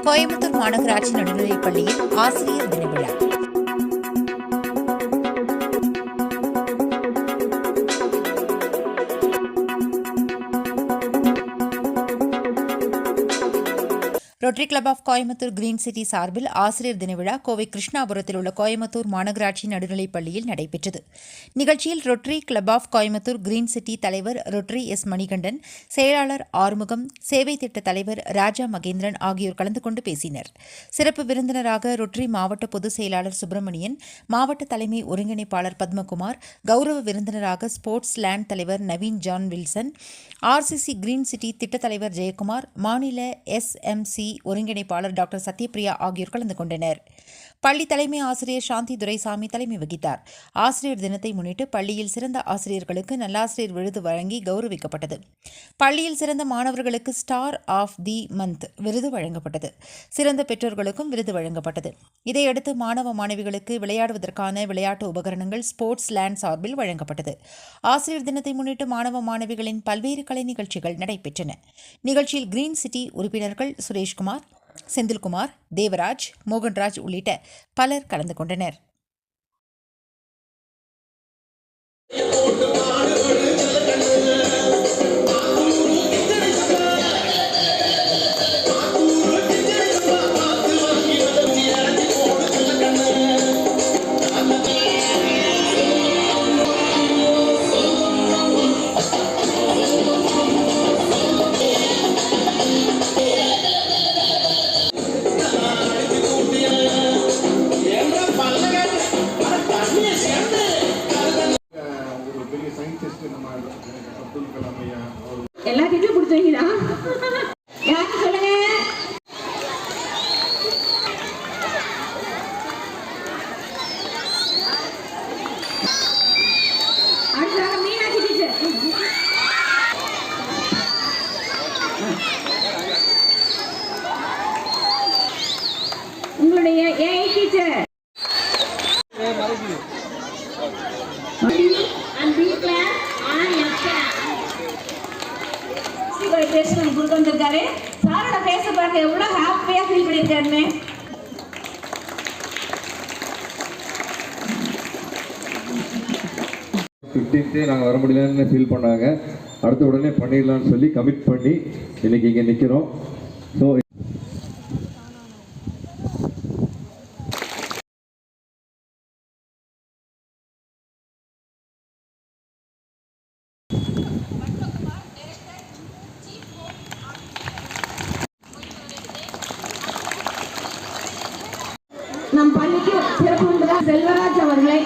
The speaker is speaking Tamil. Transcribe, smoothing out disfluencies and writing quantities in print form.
கோயம்புத்தூர் மாநகராட்சி நடுநிலைப் பள்ளியில் ஆசிரியர் தின விழா. Rotary club of Coimbatore green city சார்பில் ஆசிரியர் தின விழா கோவை கிருஷ்ணாபுரத்தில் உள்ள கோயம்புத்தூர் மாநகராட்சி நடுநிலைப் பள்ளியில் நடைபெற்றது. நிகழ்ச்சியில் rotary club of Coimbatore green city தலைவர் ரோட்டரி எஸ். மணிகண்டன், செயலாளர் ஆறுமுகம், சேவை திட்ட தலைவர் ராஜா மகேந்திரன் ஆகியோர் கலந்து கொண்டு பேசினர். சிறப்பு விருந்தினராக ரோட்டரி மாவட்ட பொதுச் செயலாளர் சுப்பிரமணியன், மாவட்ட தலைமை ஒருங்கிணைப்பாளர் பத்மகுமார், கௌரவ விருந்தினராக ஸ்போர்ட்ஸ் லேண்ட் தலைவர் Naveen John Wilson, RCC green city திட்ட தலைவர் ஜெயக்குமார், மாநில SMC ஒருங்கிணைப்பாளர் டாக்டர் சத்யபிரியா ஆகியோர் கலந்து கொண்டனர். பள்ளி தலைமை ஆசிரியர் சாந்தி துரைசாமி தலைமை வகித்தார். ஆசிரியர் தினத்தை முன்னிட்டு பள்ளியில் சிறந்த ஆசிரியர்களுக்கு நல்லாசிரியர் விருது வழங்கி கௌரவிக்கப்பட்டது. பள்ளியில் சிறந்த மாணவர்களுக்கு ஸ்டார் ஆஃப் தி மந்த் விருது வழங்கப்பட்டது. சிறந்த பெற்றோர்களுக்கும் விருது வழங்கப்பட்டது. இதையடுத்து மாணவ மாணவிகளுக்கு விளையாடுவதற்கான விளையாட்டு உபகரணங்கள் ஸ்போர்ட்ஸ் லேண்ட் சார்பில் வழங்கப்பட்டது. ஆசிரியர் தினத்தை முன்னிட்டு மாணவ மாணவிகளின் பல்வேறு கலை நிகழ்ச்சிகள் நடைபெற்றன. நிகழ்ச்சியில் கிரீன் சிட்டி உறுப்பினர்கள் சுரேஷ்குமார், செந்தில்குமார், தேவராஜ், மோகன்ராஜ் உள்ளிட்ட பலர் கலந்து கொண்டனர். எல்லாத்தையுமே பிடிச்சீங்களா? யாருக்கு சொல்லுங்க. அடுத்ததாக மீனாட்சி டீச்சர். உங்களுடைய AI டீச்சர் டேஸ்ட் பண்ணி கொடுத்து வந்திருக்காரு. சாரோட பேச பாருங்க, எவ்வளவு ஹாப்பியா ஃபீல் பண்ணியிருக்காருன்னு. நாங்கள் வர முடியலன்னு ஃபீல் பண்ணாங்க. அடுத்த உடனே பண்ணிடலான்னு சொல்லி கமிட் பண்ணி இன்னைக்கு இங்கே நிற்கிறோம். ஸோ நம் பள்ளிக்கு சிறப்பு செல்வராஜ் அவர்களை